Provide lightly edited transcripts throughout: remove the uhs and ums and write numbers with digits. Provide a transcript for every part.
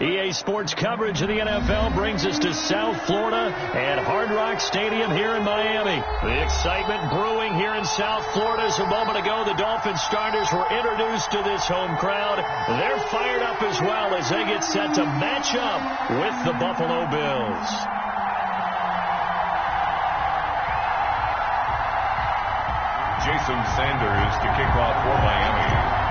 EA Sports coverage of the NFL brings us to South Florida and Hard Rock Stadium here in Miami. The excitement brewing here in South Florida as a moment ago the Dolphins starters were introduced to this home crowd. They're fired up as well as they get set to match up with the Buffalo Bills. Jason Sanders to kick off for Miami.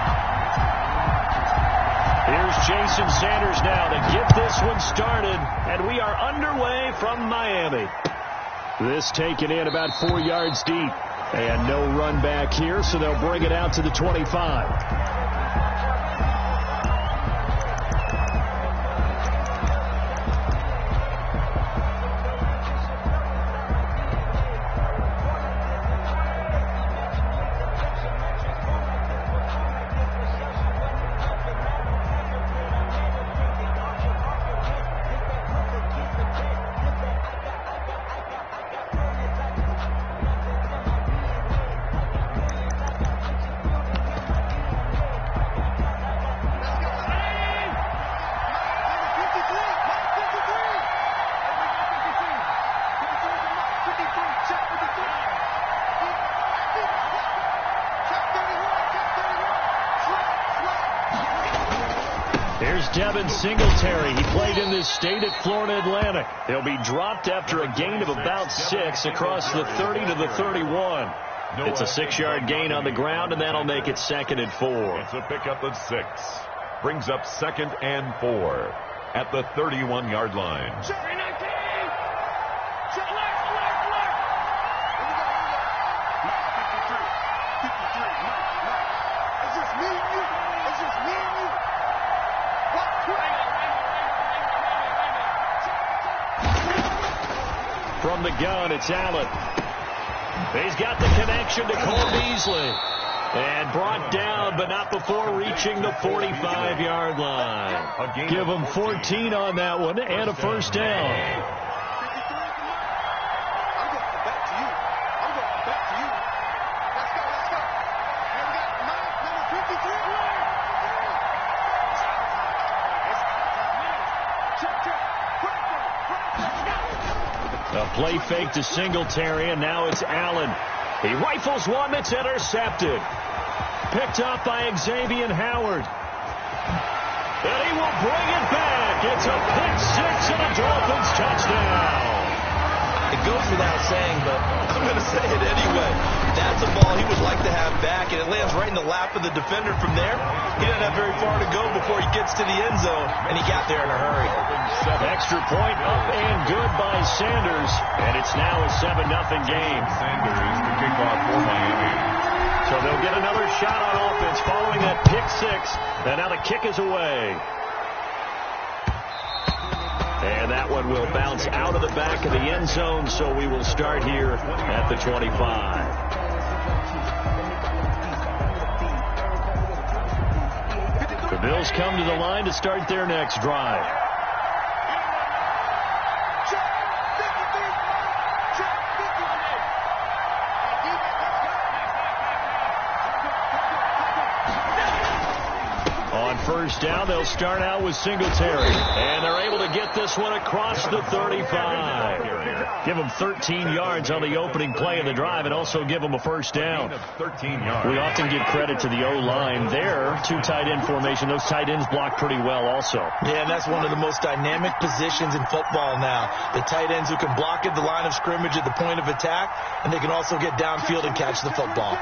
Here's Jason Sanders now to get this one started, and we are underway from Miami. This taken in about 4 yards deep, and no run back here, so they'll bring it out to the 25. Here's Devin Singletary. He played in this state at Florida Atlantic. He'll be dropped after a gain of about 6 across the 30 to the 31. It's a 6-yard gain on the ground, and that'll make it 2nd and 4. It's a pickup of 6. Brings up 2nd and 4 at the 31-yard line. From the gun, it's Allen. He's got the connection to Cole Beasley. And brought down, but not before reaching the 45-yard line. Give him 14 on that one and a first down. A play fake to Singletary, and now it's Allen. He rifles one that's intercepted. Picked up by Xavier Howard. And he will bring it back. It's a pick 6 and a Dolphins touchdown. It goes without saying, but I'm going to say it anyway. That's a ball he would like to have back, and it lands right in the lap of the defender from there. He doesn't have very far to go before he gets to the end zone, and he got there in a hurry. Extra point up and good by Sanders, and it's now a 7-0 game. Sanders to kick off for Miami. So they'll get another shot on offense following that pick 6, and now the kick is away. And that one will bounce out of the back of the end zone, so we will start here at the 25. The Bills come to the line to start their next drive. First down, they'll start out with Singletary. And they're able to get this one across the 35. Give them 13 yards on the opening play of the drive and also give them a first down. 13 yards. We often give credit to the O-line there. 2 tight end formation. Those tight ends block pretty well also. Yeah, and that's one of the most dynamic positions in football now. The tight ends who can block at the line of scrimmage at the point of attack, and they can also get downfield and catch the football.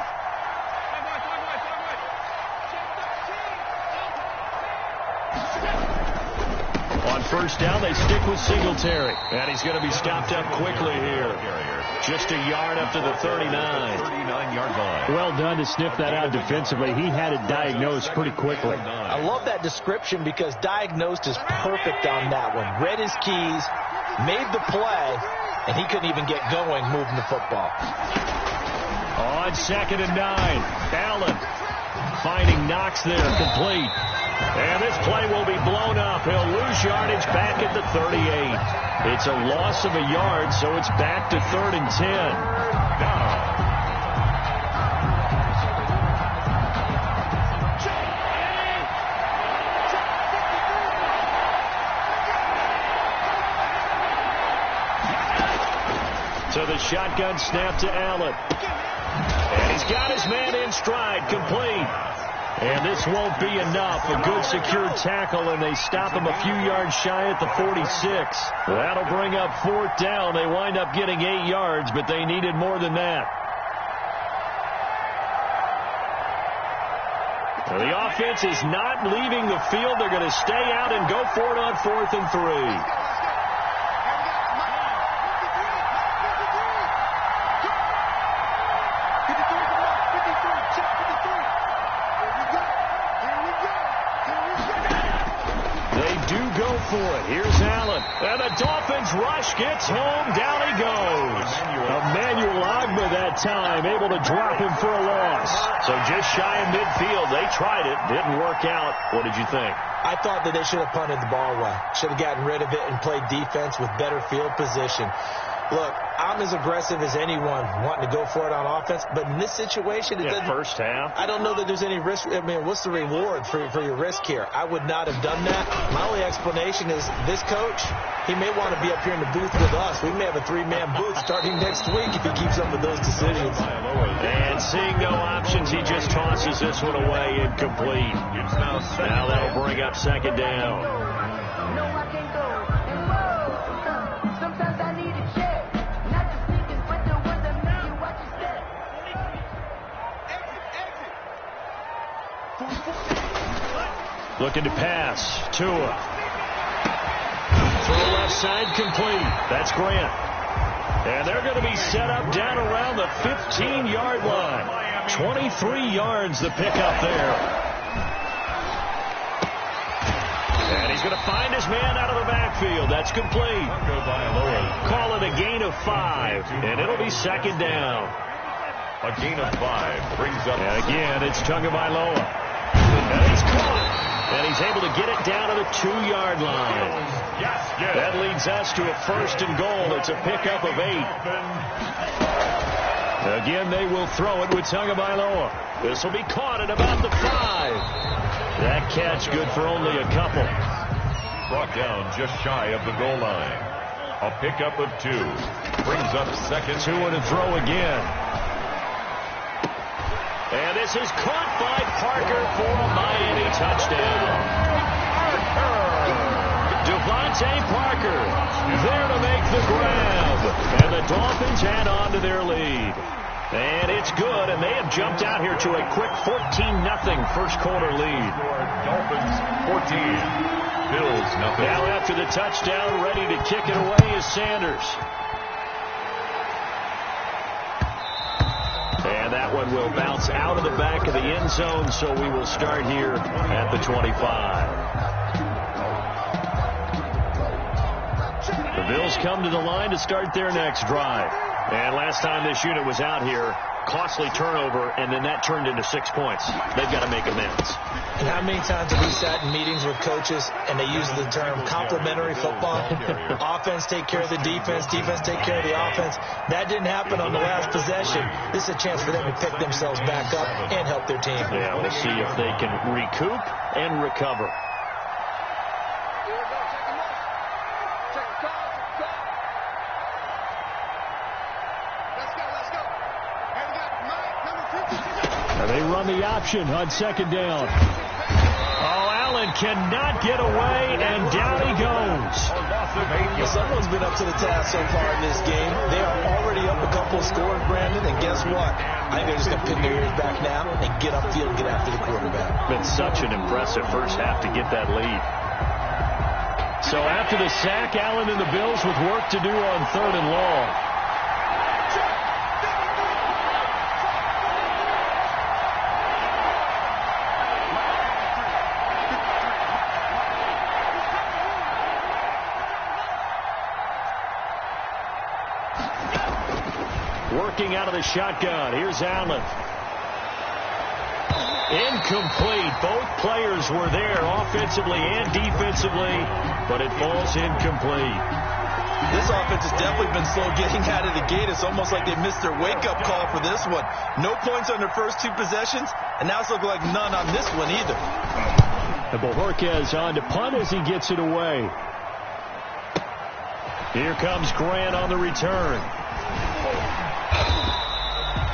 First down, they stick with Singletary. And he's going to be stopped up quickly here. Just a yard up to the 39. 39-yard line. Well done to sniff that out defensively. He had it diagnosed pretty quickly. I love that description because diagnosed is perfect on that one. Read his keys, made the play, and he couldn't even get going moving the football. On 2nd and 9, Allen finding Knox there, complete. And this play will be blown up. He'll lose yardage back at the 38. It's a loss of a yard, so it's back to 3rd and 10. shotgun snap to Allen. And he's got his man in stride, complete. And this won't be enough. A good secure tackle, and they stop him a few yards shy at the 46. That'll bring up 4th down. They wind up getting 8 yards, but they needed more than that. The offense is not leaving the field. They're going to stay out and go for it on 4th and 3. For it. Here's Allen. And the Dolphins rush, gets home, down he goes. Emmanuel Ogbah that time, able to drop him for a loss. So just shy of midfield. They tried it, didn't work out. What did you think? I thought that they should have punted the ball away. Should have gotten rid of it and played defense with better field position. Look, I'm as aggressive as anyone wanting to go for it on offense, but in this situation, it doesn't. First half. I don't know that there's any risk. I mean, what's the reward for your risk here? I would not have done that. My only explanation is this coach, he may want to be up here in the booth with us. We may have a 3-man booth starting next week if he keeps up with those decisions. And seeing no options, he just tosses this one away, incomplete. Now that'll bring up 2nd down. Looking to pass. Tua. Throw left side, complete. That's Grant. And they're going to be set up down around the 15-yard line. 23 yards the pickup there. And he's going to find his man out of the backfield. That's complete. Call it a gain of 5. And it'll be 2nd down. A gain of 5 brings up. And again, it's Tagovailoa. And he's caught. And he's able to get it down to the 2-yard line. That leads us to a 1st and goal. It's a pickup of 8. Again, they will throw it with Tagovailoa. This will be caught at about the 5. That catch good for only a couple. Brought down just shy of the goal line. A pickup of 2. Brings up 2nd. 2 and a throw again. And this is caught by Parker for a Miami touchdown. Devontae Parker there to make the grab. And the Dolphins add on to their lead. And it's good, and they have jumped out here to a quick 14-0 first quarter lead. Dolphins 14. Bills nothing. Now after the touchdown, ready to kick it away is Sanders. And that one will bounce out of the back of the end zone, so we will start here at the 25. The Bills come to the line to start their next drive. And last time this unit was out here, costly turnover, and then that turned into 6 points. They've got to make amends. And how many times have we sat in meetings with coaches and they use the term complementary football? Offense take care of the defense, defense take care of the offense. That didn't happen on the last possession. This is a chance for them to pick themselves back up and help their team. Yeah, we'll see if they can recoup and recover. They run the option on 2nd down. Oh, Allen cannot get away, and down he goes. Someone's been up to the task so far in this game. They are already up a couple of scores, Brandon, and guess what? I think they're just going to pin their ears back now and get upfield and get after the quarterback. Been such an impressive first half to get that lead. So after the sack, Allen and the Bills with work to do on 3rd and long. Working out of the shotgun. Here's Allen. Incomplete. Both players were there offensively and defensively, but it falls incomplete. This offense has definitely been slow getting out of the gate. It's almost like they missed their wake-up call for this one. No points on their first 2 possessions, and now it's looking like none on this one either. And Bojorquez on to punt as he gets it away. Here comes Grant on the return.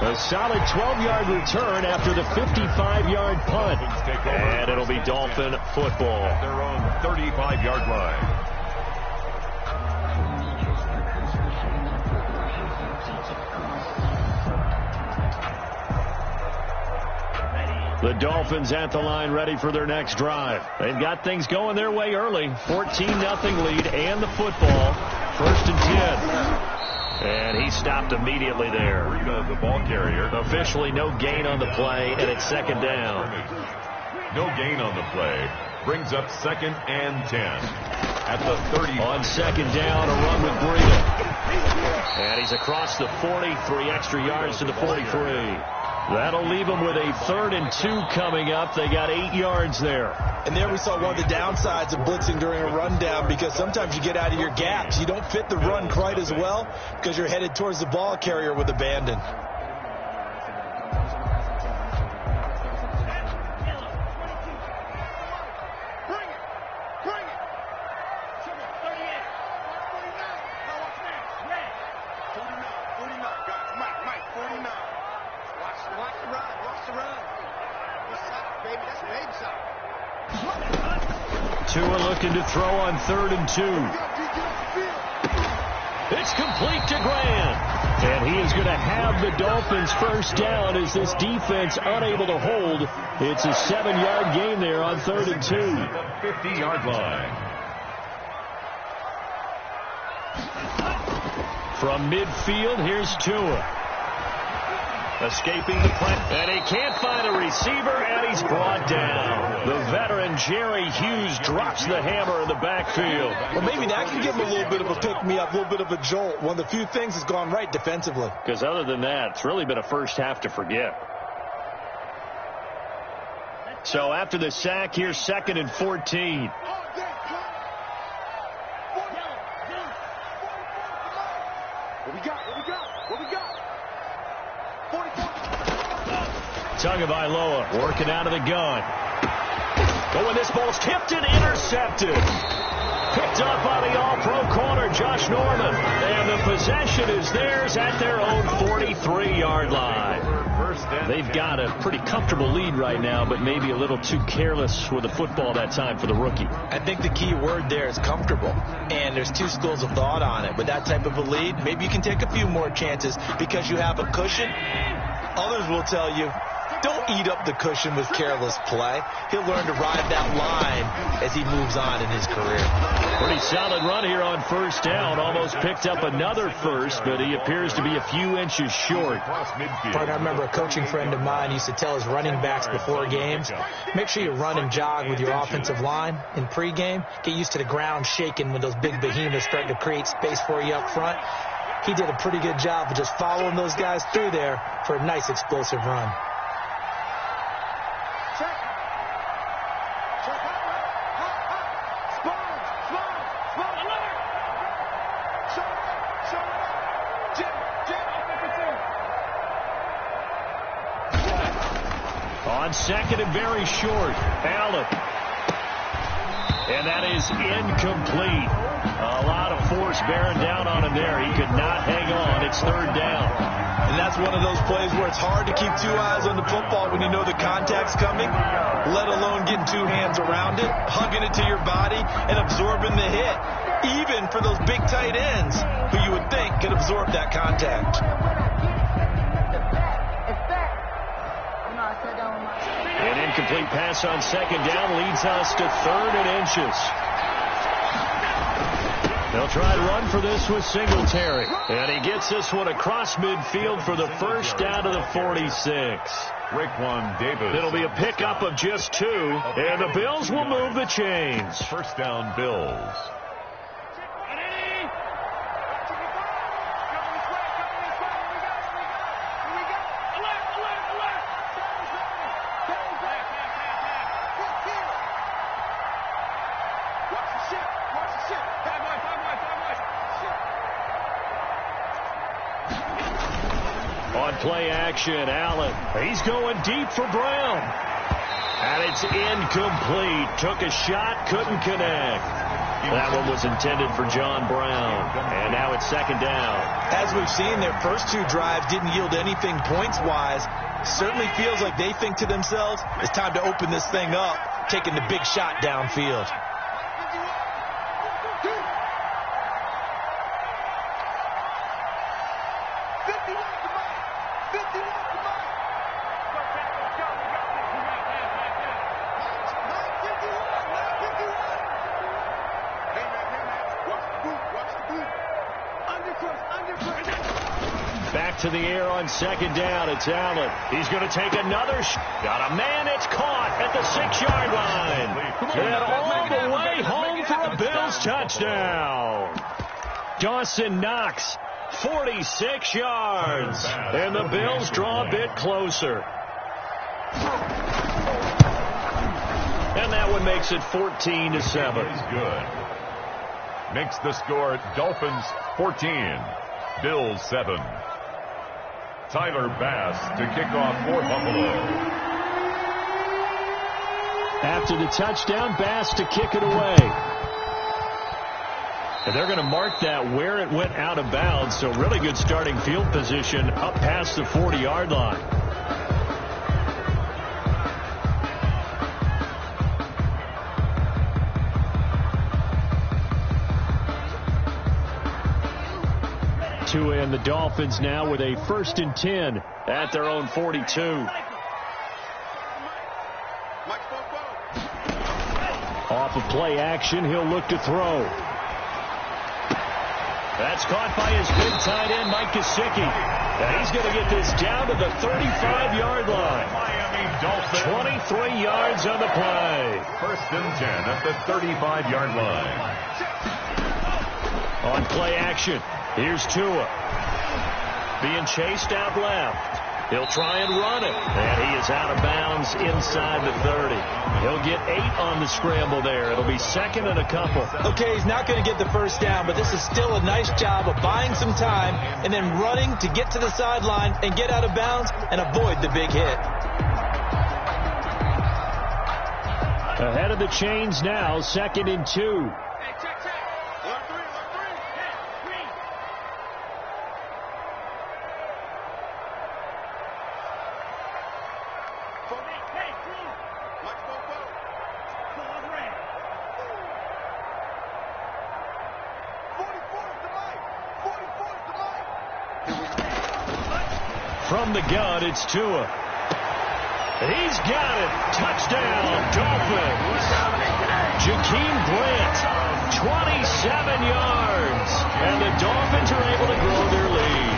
A solid 12-yard return after the 55-yard punt. And it'll be Dolphin football. Their own 35-yard line. The Dolphins at the line ready for their next drive. They've got things going their way early. 14-0 lead and the football. 1st and 10. And he stopped immediately there. The ball carrier. Officially no gain on the play, and it's 2nd down. No gain on the play. Brings up 2nd and 10. At the 30. On 2nd down, a run with Breida. And he's across the 40, 3 extra yards to the 43. That'll leave them with a 3rd and 2 coming up. They got 8 yards there. And there we saw one of the downsides of blitzing during a rundown, because sometimes you get out of your gaps. You don't fit the run quite as well because you're headed towards the ball carrier with abandon. Tua looking to throw on 3rd and 2. It's complete to Grant. And he is going to have the Dolphins first down as this defense unable to hold. It's a 7-yard gain there on 3rd and 2. 50-yard line. From midfield, here's Tua. Escaping the press, and he can't find a receiver, and he's brought down. The veteran Jerry Hughes drops the hammer in the backfield. Well, maybe that can give him a little bit of a pick-me-up, a little bit of a jolt. One of the few things that's gone right defensively. Because other than that, it's really been a first half to forget. So after the sack, here's 2nd and 14. Tagovailoa working out of the gun. Oh, and this ball's tipped and intercepted. Picked up by the all-pro corner, Josh Norman. And the possession is theirs at their own 43-yard line. They've got a pretty comfortable lead right now, but maybe a little too careless with the football that time for the rookie. I think the key word there is comfortable. And there's 2 schools of thought on it. With that type of a lead, maybe you can take a few more chances because you have a cushion. Others will tell you, don't eat up the cushion with careless play. He'll learn to ride that line as he moves on in his career. Pretty solid run here on 1st down. Almost picked up another first, but he appears to be a few inches short. I remember a coaching friend of mine used to tell his running backs before games, make sure you run and jog with your offensive line in pregame. Get used to the ground shaking when those big behemoths start to create space for you up front. He did a pretty good job of just following those guys through there for a nice explosive run. On 2nd and very short, Allen. And that is incomplete. A lot of force bearing down on him there. He could not hang on. It's 3rd down. And that's one of those plays where it's hard to keep 2 eyes on the football when you know the contact's coming, let alone getting 2 hands around it, hugging it to your body, and absorbing the hit, even for those big tight ends who you would think could absorb that contact. An incomplete pass on 2nd down leads us to 3rd and inches. They'll try to run for this with Singletary. And he gets this one across midfield for the first down to the 46. Raekwon Davis. It'll be a pickup of just 2, and the Bills will move the chains. 1st down, Bills. On play action, Allen. He's going deep for Brown. And it's incomplete. Took a shot, couldn't connect. That one was intended for John Brown. And now it's second down. As we've seen, their first two drives didn't yield anything points-wise. Certainly feels like they think to themselves, it's time to open this thing up, taking the big shot downfield. Back to the air on second down. It's Allen. He's going to take another shot. Got a man. It's caught at the 6-yard line. And all the way home for a Bills touchdown. Dawson Knox, 46 yards. And the Bills draw a bit closer. And that one makes it 14-7. Good. Makes the score Dolphins 14, Bills 7. Tyler Bass to kick off for Buffalo. After the touchdown, Bass to kick it away. And they're going to mark that where it went out of bounds, so really good starting field position up past the 40-yard line. And the Dolphins now with a 1st and 10 at their own 42. Off of play action, he'll look to throw. That's caught by his big tight end, Mike Gesicki. And he's going to get this down to the 35-yard line. Miami Dolphins. 23 yards on the play. 1st and 10 at the 35-yard line. On play action. Here's Tua. Being chased out left. He'll try and run it. And he is out of bounds inside the 30. He'll get 8 on the scramble there. It'll be 2nd and a couple. Okay, he's not going to get the first down, but this is still a nice job of buying some time and then running to get to the sideline and get out of bounds and avoid the big hit. Ahead of the chains now, 2nd and 2. From the gun, it's Tua. He's got it. Touchdown, Dolphins. Jakeem Grant, 27 yards. And the Dolphins are able to grow their lead.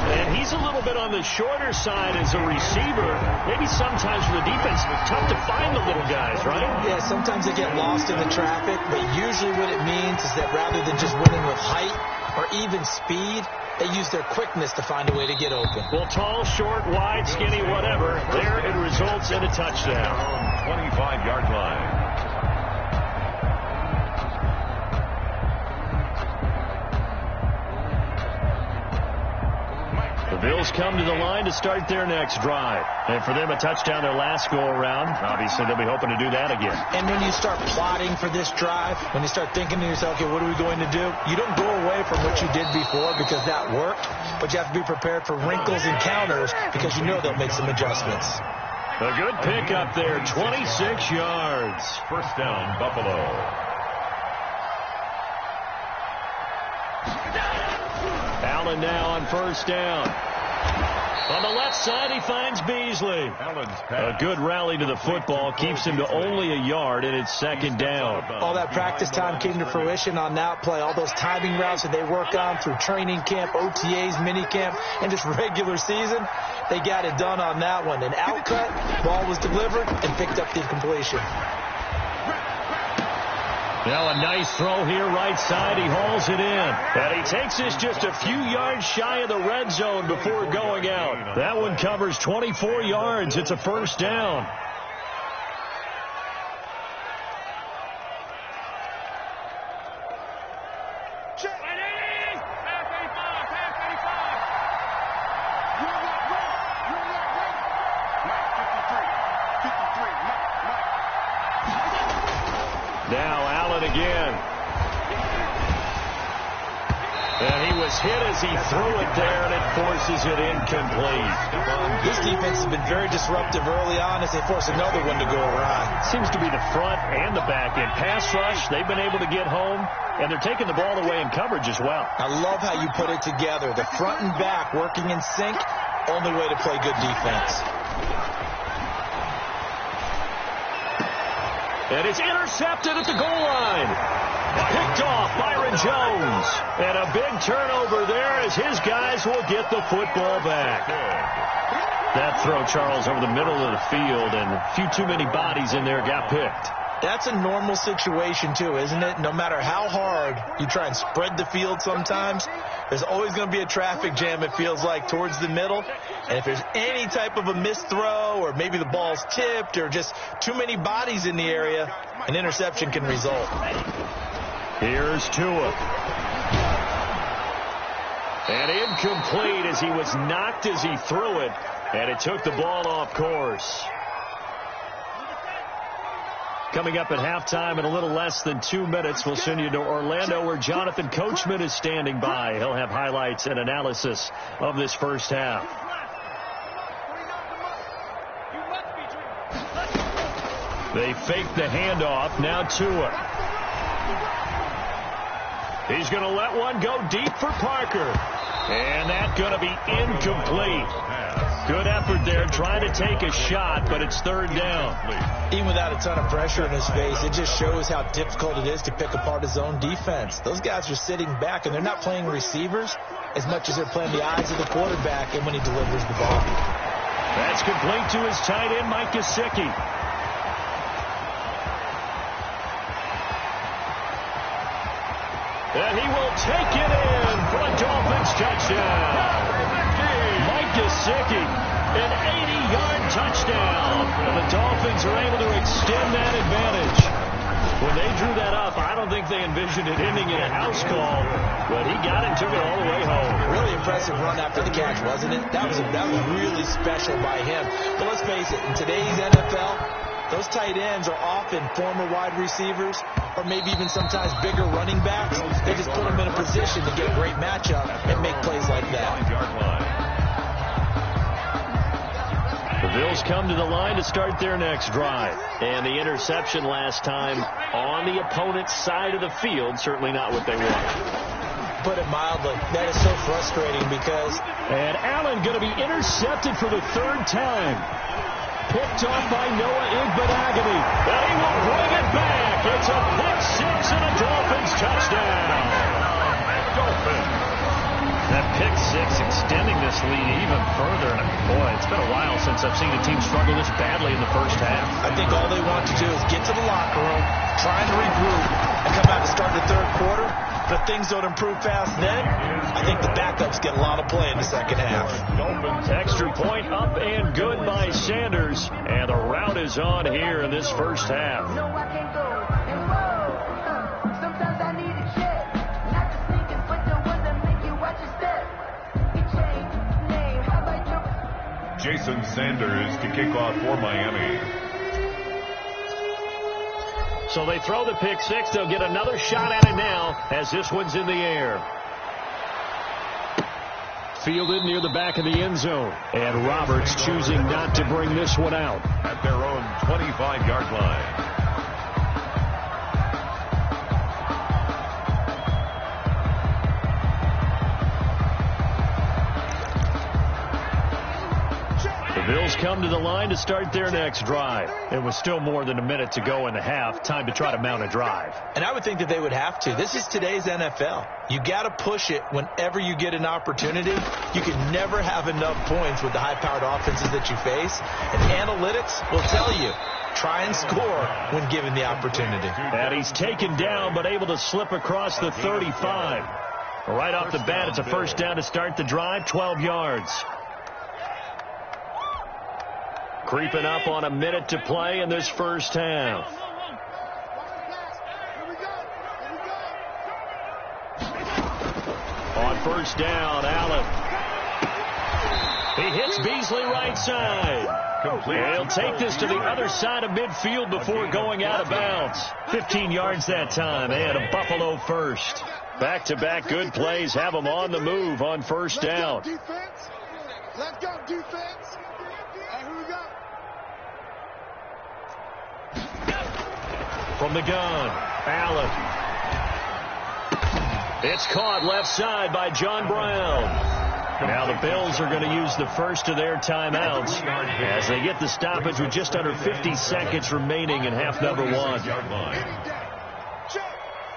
And he's a little bit on the shorter side as a receiver. Maybe sometimes for the defense, it's tough to find the little guys, right? Yeah, sometimes they get lost in the traffic, but usually what it means is that rather than just winning with height or even speed, they use their quickness to find a way to get open. Well, tall, short, wide, skinny, whatever, there it results in a touchdown. 25-yard line. The Bills come to the line to start their next drive. And for them, a touchdown their last go-around. Obviously, they'll be hoping to do that again. And when you start plotting for this drive, when you start thinking to yourself, okay, what are we going to do? You don't go away from what you did before because that worked, but you have to be prepared for wrinkles and counters because you know they'll make some adjustments. A good pick up there, 26 yards. 1st down, Buffalo. Allen now on 1st down. On the left side, he finds Beasley. A good rally to the football keeps him to only a yard, and it's 2nd down. All that practice time came to fruition on that play. All those timing routes that they work on through training camp, OTAs, mini camp, and just regular season, they got it done on that one. An outcut, ball was delivered, and picked up the completion. Now a nice throw here, right side. He hauls it in. And he takes this just a few yards shy of the red zone before going out. That one covers 24 yards. It's a 1st down. again. And he was hit as he threw it there, and it forces it incomplete. This defense has been very disruptive early on as they force another one to go awry. Seems to be the front and the back end. Pass rush, they've been able to get home, and they're taking the ball away in coverage as well. I love how you put it together. The front and back working in sync, only way to play good defense. And it's intercepted at the goal line. Picked off Byron Jones. And a big turnover there as his guys will get the football back. That throw, Charles, over the middle of the field, and a few too many bodies in there got picked. That's a normal situation, too, isn't it? No matter how hard you try and spread the field sometimes, there's always going to be a traffic jam, it feels like, towards the middle. And if there's any type of a missed throw, or maybe the ball's tipped, or just too many bodies in the area, an interception can result. Here's Tua. And incomplete as he was knocked as he threw it, and it took the ball off course. Coming up at halftime in a little less than 2 minutes, we'll send you to Orlando where Jonathan Coachman is standing by. He'll have highlights and analysis of this first half. They fake the handoff. Now Tua. He's going to let one go deep for Parker. And that's going to be incomplete. Good effort there trying to take a shot, but it's third down. Even without a ton of pressure in his face, it just shows how difficult it is to pick apart his own defense. Those guys are sitting back, and they're not playing receivers as much as they're playing the eyes of the quarterback and when he delivers the ball. That's complete to his tight end, Mike Gesicki. And he will take it in for a Dolphins touchdown. Mike Gesicki, an 80-yard touchdown. And the Dolphins are able to extend that advantage. When they drew that up, I don't think they envisioned it ending in a house call, but he got it and took it all the way home. Really impressive run after the catch, wasn't it? That was really special by him. But let's face it, in today's NFL, those tight ends are often former wide receivers or maybe even sometimes bigger running backs. They just put them in a position to get a great matchup and make plays like that. The Bills come to the line to start their next drive. And the interception last time on the opponent's side of the field, certainly not what they wanted. Put it mildly, that is so frustrating because... And Allen going to be intercepted for the third time. Picked off by Noah Igbenogany. And he will bring it back. It's a pick six and a Dolphins touchdown. That pick six extending this lead even further. And boy, it's been a while since I've seen a team struggle this badly in the first half. I think all they want to do is get to the locker room, trying to regroup, and come out to start the third quarter. But if things don't improve fast then, I think the backups get a lot of play in the second half. Extra point up and good by Sanders. And the route is on here in this first half. Jason Sanders to kick off for Miami. So they throw the pick six. They'll get another shot at it now as this one's in the air. Fielded near the back of the end zone. And Roberts choosing not to bring this one out. At their own 25-yard line. Bills come to the line to start their next drive. It was still more than a minute to go in the half. Time to try to mount a drive. And I would think that they would have to. This is today's NFL. You got to push it whenever you get an opportunity. You can never have enough points with the high-powered offenses that you face. And analytics will tell you, try and score when given the opportunity. And he's taken down but able to slip across the 35. Right off the bat, it's a first down to start the drive, 12 yards. Creeping up on a minute to play in this first half. On first down, Allen. He hits Beasley right side. complete. He'll take this to the other side of midfield before going out of bounds. 15 yards that time, and a Buffalo first. Back-to-back good plays have them on the move on first down. Let's go, defense. Hey, who we got? From the gun, Allen. It's caught left side by John Brown. Now the Bills are going to use the first of their timeouts as they get the stoppage with just under 50 seconds remaining in half number one. Check,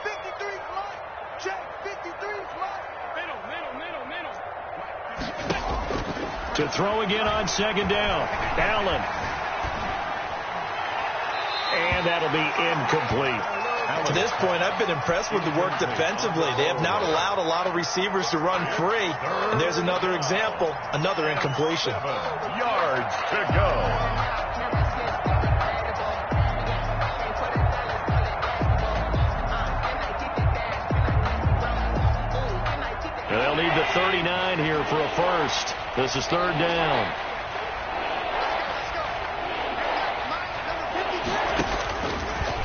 53 flight. Check, 53 flight. Middle. To throw again on second down, Allen. And that'll be incomplete. To this point, I've been impressed with the work defensively. They have not allowed a lot of receivers to run free. And there's another example, another incompletion. Yards to go. They'll need the 39 here for a first. This is third down.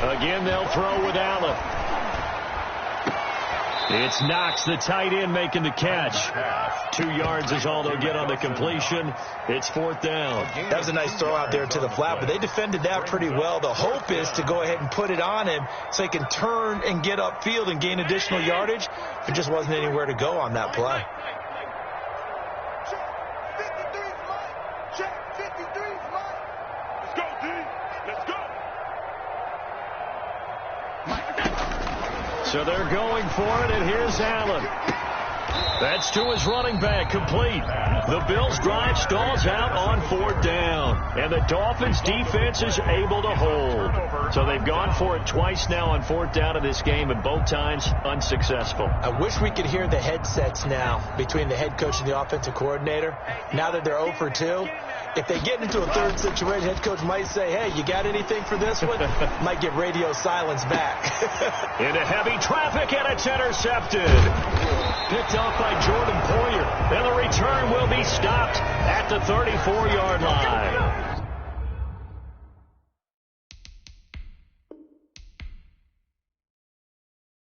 Again, they'll throw with Allen. It's Knox, the tight end, making the catch. 2 yards is all they'll get on the completion. It's fourth down. That was a nice throw out there to the flat, but they defended that pretty well. The hope is to go ahead and put it on him so he can turn and get upfield and gain additional yardage. There just wasn't anywhere to go on that play. Check, 53 flight. Let's go, D. Let's go. So they're going for it, and here's Allen. That's to his running back, complete. The Bills' drive stalls out on fourth down, and the Dolphins' defense is able to hold. So they've gone for it twice now on fourth down in this game, and both times unsuccessful. I wish we could hear the headsets now between the head coach and the offensive coordinator. Now that they're 0 for 2, if they get into a third situation, head coach might say, hey, you got anything for this one? Might get radio silence back. Into heavy traffic, and it's intercepted. Picked off by Jordan Poyer. And the return will be stopped at the 34-yard line.